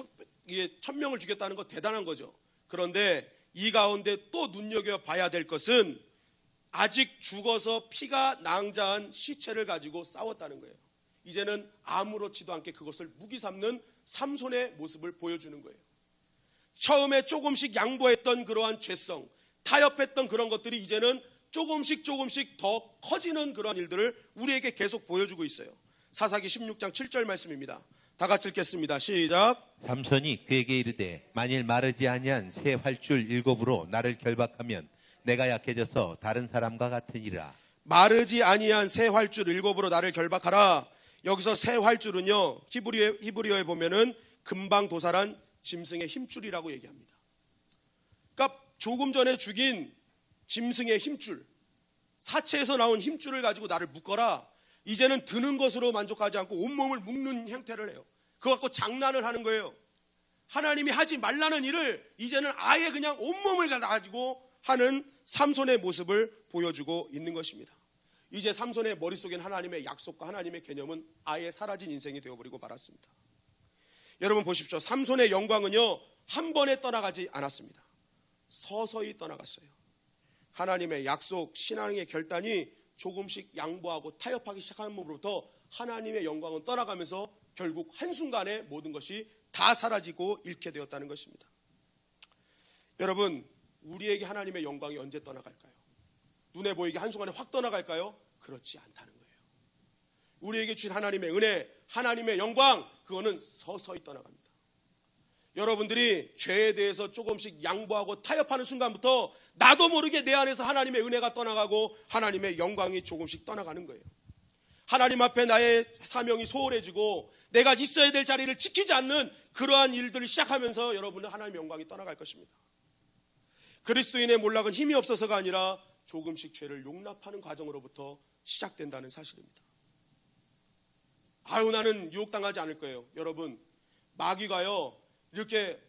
1000명을 죽였다는 거 대단한 거죠. 그런데 이 가운데 또 눈여겨봐야 될 것은 아직 죽어서 피가 낭자한 시체를 가지고 싸웠다는 거예요. 이제는 아무렇지도 않게 그것을 무기 삼는 삼손의 모습을 보여주는 거예요. 처음에 조금씩 양보했던 그러한 죄성, 타협했던 그런 것들이 이제는 조금씩 더 커지는 그러한 일들을 우리에게 계속 보여주고 있어요. 사사기 16장 7절 말씀입니다. 다 같이 읽겠습니다. 시작. 삼손이 그에게 이르되 만일 마르지 아니한 새 활줄 7으로 나를 결박하면 내가 약해져서 다른 사람과 같으니라. 마르지 아니한 새 활줄 7으로 나를 결박하라. 여기서 새 활줄은요, 히브리어에 보면은 금방 도살한 짐승의 힘줄이라고 얘기합니다. 그러니까 조금 전에 죽인 짐승의 힘줄, 사체에서 나온 힘줄을 가지고 나를 묶어라. 이제는 드는 것으로 만족하지 않고 온몸을 묶는 형태를 해요. 그거 갖고 장난을 하는 거예요. 하나님이 하지 말라는 일을 이제는 아예 그냥 온몸을 가지고 하는 삼손의 모습을 보여주고 있는 것입니다. 이제 삼손의 머릿속엔 하나님의 약속과 하나님의 개념은 아예 사라진 인생이 되어버리고 말았습니다. 여러분 보십시오. 삼손의 영광은요, 한 번에 떠나가지 않았습니다. 서서히 떠나갔어요. 하나님의 약속, 신앙의 결단이 조금씩 양보하고 타협하기 시작한 몸으로부터 하나님의 영광은 떠나가면서 결국 한순간에 모든 것이 다 사라지고 잃게 되었다는 것입니다. 여러분, 우리에게 하나님의 영광이 언제 떠나갈까요? 눈에 보이게 한순간에 확 떠나갈까요? 그렇지 않다는 거예요. 우리에게 주신 하나님의 은혜, 하나님의 영광, 그거는 서서히 떠나갑니다. 여러분들이 죄에 대해서 조금씩 양보하고 타협하는 순간부터 나도 모르게 내 안에서 하나님의 은혜가 떠나가고 하나님의 영광이 조금씩 떠나가는 거예요. 하나님 앞에 나의 사명이 소홀해지고 내가 있어야 될 자리를 지키지 않는 그러한 일들을 시작하면서 여러분은 하나님의 영광이 떠나갈 것입니다. 그리스도인의 몰락은 힘이 없어서가 아니라 조금씩 죄를 용납하는 과정으로부터 시작된다는 사실입니다. 아유, 나는 유혹당하지 않을 거예요. 여러분, 마귀가요, 이렇게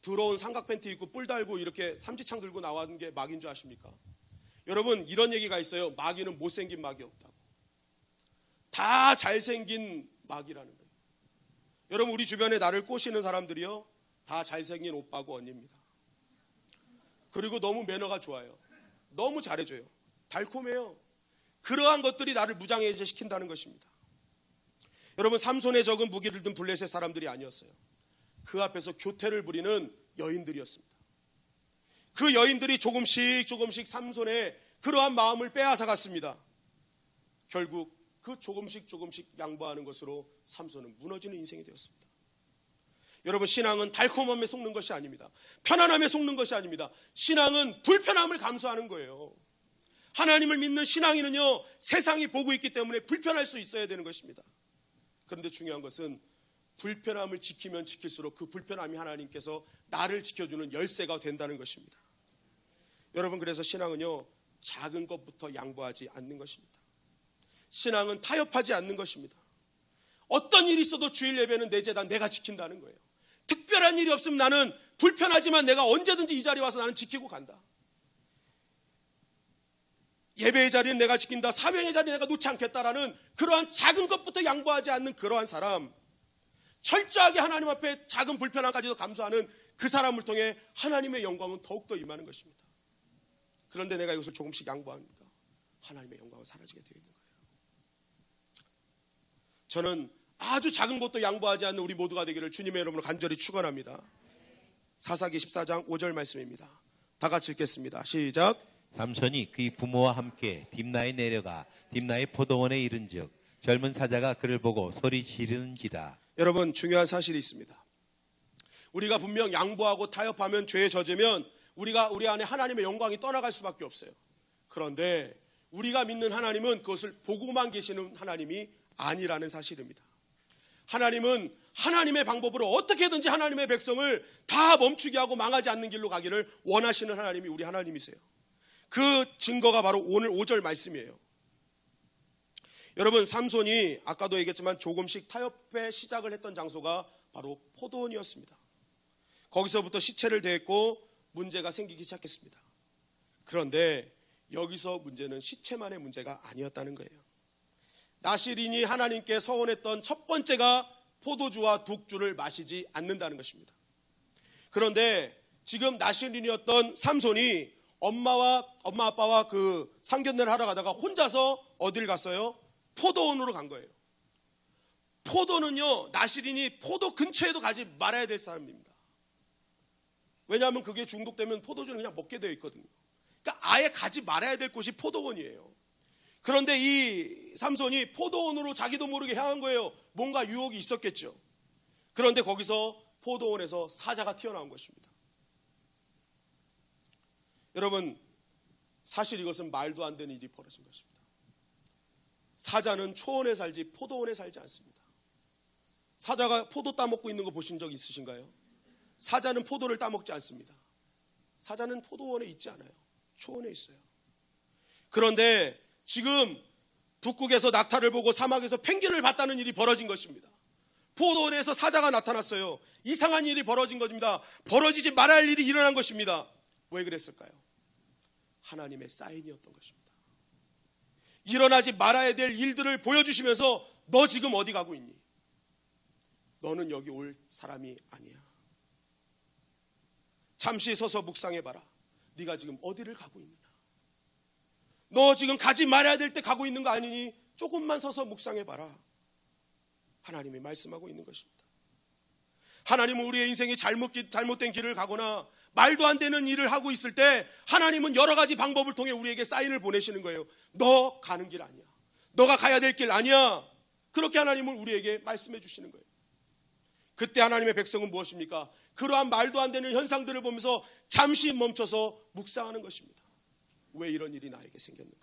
더러운 삼각 팬티 입고 뿔 달고 이렇게 삼지창 들고 나왔는 게 마귀인 줄 아십니까? 여러분, 이런 얘기가 있어요. 마귀는 못생긴 마귀 없다고. 다 잘생긴 마귀라는 거예요. 여러분, 우리 주변에 나를 꼬시는 사람들이요, 다 잘생긴 오빠고 언니입니다. 그리고 너무 매너가 좋아요. 너무 잘해줘요. 달콤해요. 그러한 것들이 나를 무장해제 시킨다는 것입니다. 여러분, 삼손의 적은 무기를 든 블레셋 사람들이 아니었어요. 그 앞에서 교태를 부리는 여인들이었습니다. 그 여인들이 조금씩 삼손의 그러한 마음을 빼앗아 갔습니다. 결국 그 조금씩 양보하는 것으로 삼손은 무너지는 인생이 되었습니다. 여러분, 신앙은 달콤함에 속는 것이 아닙니다. 편안함에 속는 것이 아닙니다. 신앙은 불편함을 감수하는 거예요. 하나님을 믿는 신앙인은요, 세상이 보고 있기 때문에 불편할 수 있어야 되는 것입니다. 그런데 중요한 것은 불편함을 지키면 지킬수록 그 불편함이 하나님께서 나를 지켜주는 열쇠가 된다는 것입니다. 여러분, 그래서 신앙은요, 작은 것부터 양보하지 않는 것입니다. 신앙은 타협하지 않는 것입니다. 어떤 일이 있어도 주일 예배는 내 재단 내가 지킨다는 거예요. 특별한 일이 없으면 나는 불편하지만 내가 언제든지 이 자리에 와서 나는 지키고 간다. 예배의 자리는 내가 지킨다, 사명의 자리는 내가 놓지 않겠다라는 그러한 작은 것부터 양보하지 않는 그러한 사람, 철저하게 하나님 앞에 작은 불편함까지도 감수하는 그 사람을 통해 하나님의 영광은 더욱더 임하는 것입니다. 그런데 내가 이것을 조금씩 양보하니까 하나님의 영광은 사라지게 되어 있는 거예요. 저는 아주 작은 것도 양보하지 않는 우리 모두가 되기를 주님의 이름으로 간절히 축원합니다. 사사기 14장 5절 말씀입니다. 다 같이 읽겠습니다. 시작. 삼손이 그의 부모와 함께 딥나에 내려가 딥나의 포도원에 이른즉 젊은 사자가 그를 보고 소리 지르는지라. 여러분, 중요한 사실이 있습니다. 우리가 분명 양보하고 타협하면 죄에 젖으면 우리 안에 하나님의 영광이 떠나갈 수밖에 없어요. 그런데 우리가 믿는 하나님은 그것을 보고만 계시는 하나님이 아니라는 사실입니다. 하나님은 하나님의 방법으로 어떻게든지 하나님의 백성을 다 멈추게 하고 망하지 않는 길로 가기를 원하시는 하나님이 우리 하나님이세요. 그 증거가 바로 오늘 5절 말씀이에요. 여러분, 삼손이 아까도 얘기했지만 조금씩 타협의 시작을 했던 장소가 바로 포도원이었습니다. 거기서부터 시체를 대했고 문제가 생기기 시작했습니다. 그런데 여기서 문제는 시체만의 문제가 아니었다는 거예요. 나실인이 하나님께 서원했던 첫 번째가 포도주와 독주를 마시지 않는다는 것입니다. 그런데 지금 나실인이었던 삼손이 엄마 아빠와 그 상견례를 하러 가다가 혼자서 어딜 갔어요? 포도원으로 간 거예요. 포도는요, 나시린이 포도 근처에도 가지 말아야 될 사람입니다. 왜냐하면 그게 중독되면 포도주는 그냥 먹게 되어 있거든요. 그러니까 아예 가지 말아야 될 곳이 포도원이에요. 그런데 이 삼손이 포도원으로 자기도 모르게 향한 거예요. 뭔가 유혹이 있었겠죠. 그런데 거기서 포도원에서 사자가 튀어나온 것입니다. 여러분, 사실 이것은 말도 안 되는 일이 벌어진 것입니다. 사자는 초원에 살지 포도원에 살지 않습니다. 사자가 포도 따먹고 있는 거 보신 적 있으신가요? 사자는 포도를 따먹지 않습니다. 사자는 포도원에 있지 않아요. 초원에 있어요. 그런데 지금 북극에서 낙타를 보고 사막에서 펭귄을 봤다는 일이 벌어진 것입니다. 포도원에서 사자가 나타났어요. 이상한 일이 벌어진 것입니다. 벌어지지 말아야 할 일이 일어난 것입니다. 왜 그랬을까요? 하나님의 사인이었던 것입니다. 일어나지 말아야 될 일들을 보여주시면서 너 지금 어디 가고 있니? 너는 여기 올 사람이 아니야. 잠시 서서 묵상해봐라. 네가 지금 어디를 가고 있느냐? 너 지금 가지 말아야 될 때 가고 있는 거 아니니? 조금만 서서 묵상해봐라. 하나님이 말씀하고 있는 것입니다. 하나님은 우리의 인생이 잘못된 길을 가거나 말도 안 되는 일을 하고 있을 때 하나님은 여러 가지 방법을 통해 우리에게 사인을 보내시는 거예요. 너 가는 길 아니야. 너가 가야 될 길 아니야. 그렇게 하나님은 우리에게 말씀해 주시는 거예요. 그때 하나님의 백성은 무엇입니까? 그러한 말도 안 되는 현상들을 보면서 잠시 멈춰서 묵상하는 것입니다. 왜 이런 일이 나에게 생겼는가?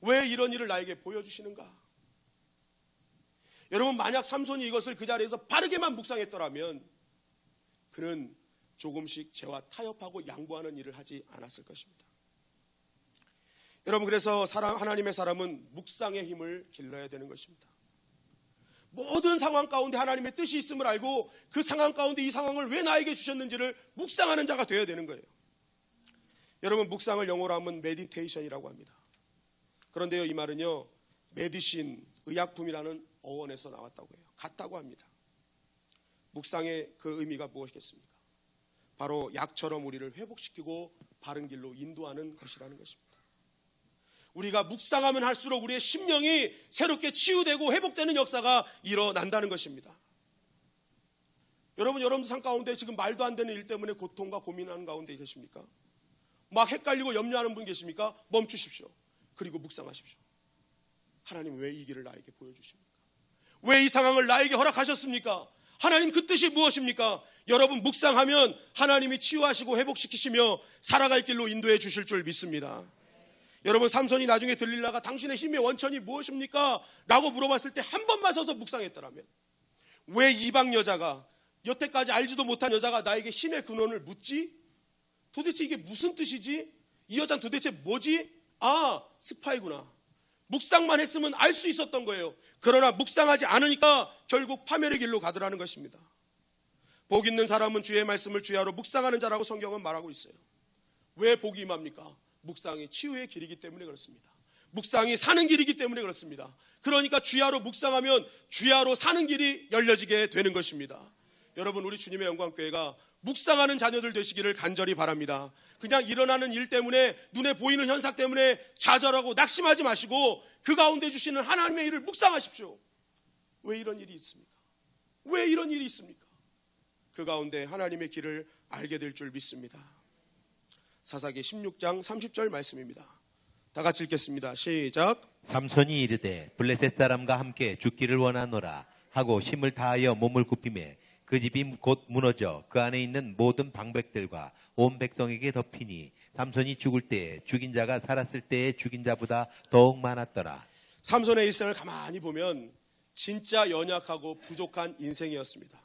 왜 이런 일을 나에게 보여주시는가? 여러분, 만약 삼손이 이것을 그 자리에서 바르게만 묵상했더라면 그는 조금씩 죄와 타협하고 양보하는 일을 하지 않았을 것입니다. 여러분, 그래서 하나님의 사람은 묵상의 힘을 길러야 되는 것입니다. 모든 상황 가운데 하나님의 뜻이 있음을 알고 그 상황 가운데 이 상황을 왜 나에게 주셨는지를 묵상하는 자가 되어야 되는 거예요. 여러분, 묵상을 영어로 하면 메디테이션이라고 합니다. 그런데요, 이 말은요, 메디신, 의약품이라는 어원에서 나왔다고 해요. 같다고 합니다. 묵상의 그 의미가 무엇이겠습니까? 바로 약처럼 우리를 회복시키고 바른 길로 인도하는 것이라는 것입니다. 우리가 묵상하면 할수록 우리의 심령이 새롭게 치유되고 회복되는 역사가 일어난다는 것입니다. 여러분들 삶 가운데 지금 말도 안 되는 일 때문에 고통과 고민하는 가운데 계십니까? 막 헷갈리고 염려하는 분 계십니까? 멈추십시오. 그리고 묵상하십시오. 하나님 왜 이 길을 나에게 보여주십니까? 왜 이 상황을 나에게 허락하셨습니까? 하나님 그 뜻이 무엇입니까? 여러분, 묵상하면 하나님이 치유하시고 회복시키시며 살아갈 길로 인도해 주실 줄 믿습니다. 여러분, 삼손이 나중에 들릴라가 당신의 힘의 원천이 무엇입니까? 라고 물어봤을 때 한 번만 서서 묵상했더라면, 왜 이방 여자가, 여태까지 알지도 못한 여자가 나에게 힘의 근원을 묻지? 도대체 이게 무슨 뜻이지? 이 여자는 도대체 뭐지? 아, 스파이구나. 묵상만 했으면 알 수 있었던 거예요. 그러나 묵상하지 않으니까 결국 파멸의 길로 가더라는 것입니다. 복 있는 사람은 주의 말씀을 주야로 묵상하는 자라고 성경은 말하고 있어요. 왜 복이 임합니까? 묵상이 치유의 길이기 때문에 그렇습니다. 묵상이 사는 길이기 때문에 그렇습니다. 그러니까 주야로 묵상하면 주야로 사는 길이 열려지게 되는 것입니다. 여러분, 우리 주님의 영광교회가 묵상하는 자녀들 되시기를 간절히 바랍니다. 그냥 일어나는 일 때문에, 눈에 보이는 현상 때문에 좌절하고 낙심하지 마시고 그 가운데 주시는 하나님의 일을 묵상하십시오. 왜 이런 일이 있습니까? 왜 이런 일이 있습니까? 그 가운데 하나님의 길을 알게 될 줄 믿습니다. 사사기 16장 30절 말씀입니다. 다 같이 읽겠습니다. 시작. 삼손이 이르되 블레셋 사람과 함께 죽기를 원하노라 하고 힘을 다하여 몸을 굽히매 그 집이 곧 무너져 그 안에 있는 모든 방백들과 온 백성에게 덮이니 삼손이 죽을 때에 죽인 자가 살았을 때의 죽인 자보다 더욱 많았더라. 삼손의 일생을 가만히 보면 진짜 연약하고 부족한 인생이었습니다.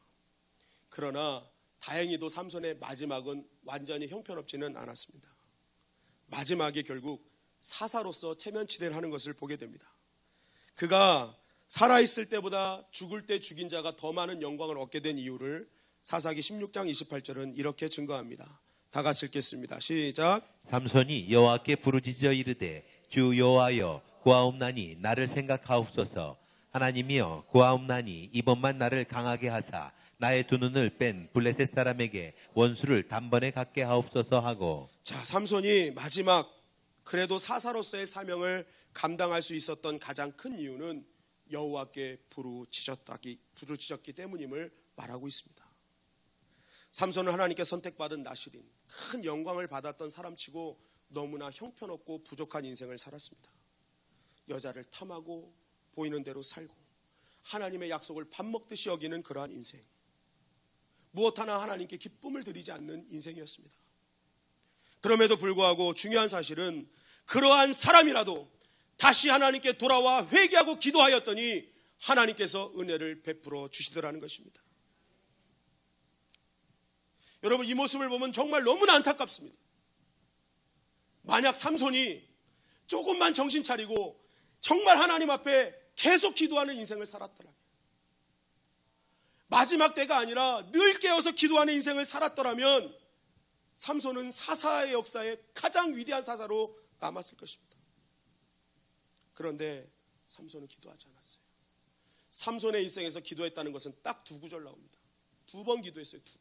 그러나 다행히도 삼손의 마지막은 완전히 형편없지는 않았습니다. 마지막에 결국 사사로서 체면치레를 하는 것을 보게 됩니다. 그가 살아있을 때보다 죽을 때 죽인 자가 더 많은 영광을 얻게 된 이유를 사사기 16장 28절은 이렇게 증거합니다. 다 같이 읽겠습니다. 시작. 삼손이 여호와께 부르짖어 이르되 주 여호와여 구하옵나니 나를 생각하옵소서. 하나님이여 구하옵나니 이번만 나를 강하게 하사 나의 두 눈을 뺀 블레셋 사람에게 원수를 단번에 갖게 하옵소서 하고. 자, 삼손이 마지막 그래도 사사로서의 사명을 감당할 수 있었던 가장 큰 이유는 여호와께 부르짖었기 때문임을 말하고 있습니다. 삼손은 하나님께 선택받은 나실인 큰 영광을 받았던 사람치고 너무나 형편없고 부족한 인생을 살았습니다. 여자를 탐하고 보이는 대로 살고 하나님의 약속을 밥 먹듯이 여기는 그러한 인생, 무엇 하나 하나님께 기쁨을 드리지 않는 인생이었습니다. 그럼에도 불구하고 중요한 사실은 그러한 사람이라도 다시 하나님께 돌아와 회개하고 기도하였더니 하나님께서 은혜를 베풀어 주시더라는 것입니다. 여러분, 이 모습을 보면 정말 너무나 안타깝습니다. 만약 삼손이 조금만 정신 차리고 정말 하나님 앞에 계속 기도하는 인생을 살았더라면, 마지막 때가 아니라 늘 깨어서 기도하는 인생을 살았더라면 삼손은 사사의 역사에 가장 위대한 사사로 남았을 것입니다. 그런데 삼손은 기도하지 않았어요. 삼손의 인생에서 기도했다는 것은 딱 두 구절 나옵니다. 2번 기도했어요. 2번.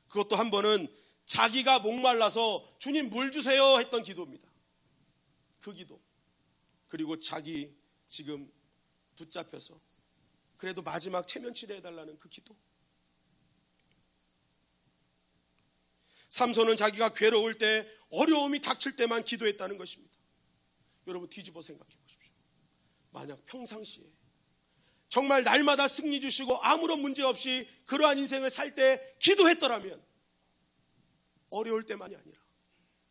그것도 한 번은 자기가 목말라서 주님 물 주세요 했던 기도입니다. 그 기도. 그리고 자기 지금 붙잡혀서 그래도 마지막 체면 치료해달라는 그 기도. 삼손은 자기가 괴로울 때, 어려움이 닥칠 때만 기도했다는 것입니다. 여러분, 뒤집어 생각해 보십시오. 만약 평상시에 정말 날마다 승리 주시고 아무런 문제 없이 그러한 인생을 살 때 기도했더라면, 어려울 때만이 아니라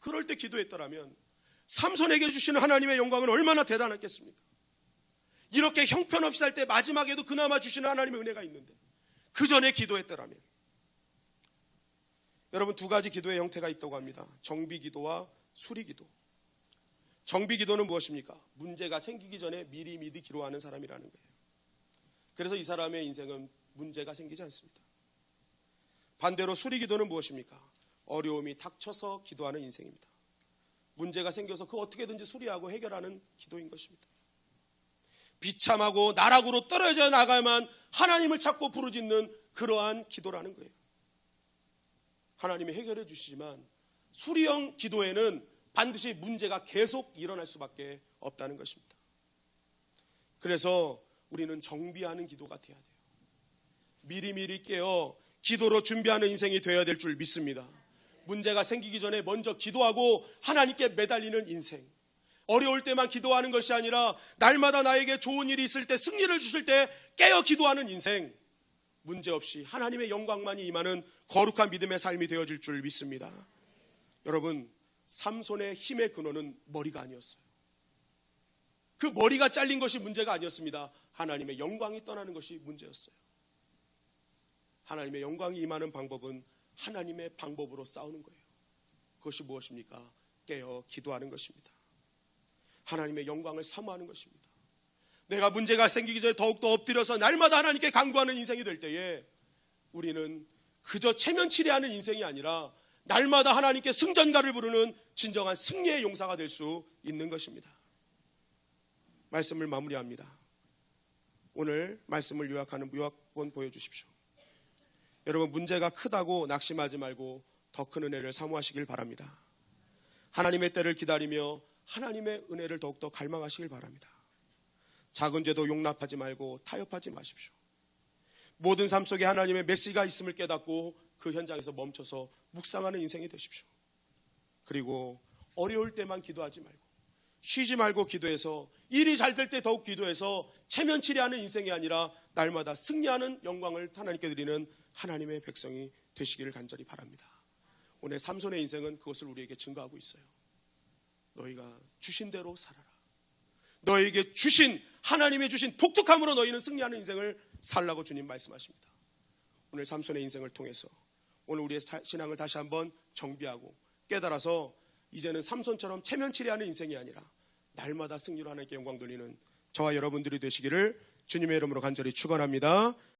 그럴 때 기도했더라면 삼손에게 주시는 하나님의 영광은 얼마나 대단했겠습니까? 이렇게 형편없이 살 때 마지막에도 그나마 주시는 하나님의 은혜가 있는데 그 전에 기도했더라면. 여러분, 2가지 기도의 형태가 있다고 합니다. 정비기도와 수리기도. 정비기도는 무엇입니까? 문제가 생기기 전에 미리 기도하는 사람이라는 거예요. 그래서 이 사람의 인생은 문제가 생기지 않습니다. 반대로 수리기도는 무엇입니까? 어려움이 닥쳐서 기도하는 인생입니다. 문제가 생겨서 그 어떻게든지 수리하고 해결하는 기도인 것입니다. 비참하고 나락으로 떨어져 나가야만 하나님을 찾고 부르짖는 그러한 기도라는 거예요. 하나님이 해결해 주시지만 수리형 기도에는 반드시 문제가 계속 일어날 수밖에 없다는 것입니다. 그래서 우리는 정비하는 기도가 돼야 돼요. 미리미리 깨어 기도로 준비하는 인생이 되어야 될 줄 믿습니다. 문제가 생기기 전에 먼저 기도하고 하나님께 매달리는 인생. 어려울 때만 기도하는 것이 아니라 날마다 나에게 좋은 일이 있을 때, 승리를 주실 때 깨어 기도하는 인생. 문제없이 하나님의 영광만이 임하는 거룩한 믿음의 삶이 되어질 줄 믿습니다. 여러분, 삼손의 힘의 근원은 머리가 아니었어요. 그 머리가 잘린 것이 문제가 아니었습니다. 하나님의 영광이 떠나는 것이 문제였어요. 하나님의 영광이 임하는 방법은 하나님의 방법으로 싸우는 거예요. 그것이 무엇입니까? 깨어 기도하는 것입니다. 하나님의 영광을 사모하는 것입니다. 내가 문제가 생기기 전에 더욱더 엎드려서 날마다 하나님께 간구하는 인생이 될 때에 우리는 그저 체면치레하는 인생이 아니라 날마다 하나님께 승전가를 부르는 진정한 승리의 용사가 될 수 있는 것입니다. 말씀을 마무리합니다. 오늘 말씀을 요약하는 요약본 보여주십시오. 여러분, 문제가 크다고 낙심하지 말고 더 큰 은혜를 사모하시길 바랍니다. 하나님의 때를 기다리며 하나님의 은혜를 더욱더 갈망하시길 바랍니다. 작은 죄도 용납하지 말고 타협하지 마십시오. 모든 삶 속에 하나님의 메시지가 있음을 깨닫고 그 현장에서 멈춰서 묵상하는 인생이 되십시오. 그리고 어려울 때만 기도하지 말고 쉬지 말고 기도해서 일이 잘 될 때 더욱 기도해서 체면치레하는 인생이 아니라 날마다 승리하는 영광을 하나님께 드리는 하나님의 백성이 되시기를 간절히 바랍니다. 오늘 삼손의 인생은 그것을 우리에게 증거하고 있어요. 너희가 주신 대로 살아라. 너희에게 주신, 하나님의 주신 독특함으로 너희는 승리하는 인생을 살라고 주님 말씀하십니다. 오늘 삼손의 인생을 통해서 오늘 우리의 신앙을 다시 한번 정비하고 깨달아서 이제는 삼손처럼 체면치레하는 인생이 아니라 날마다 승리로 하나님께 영광 돌리는 저와 여러분들이 되시기를 주님의 이름으로 간절히 축원합니다.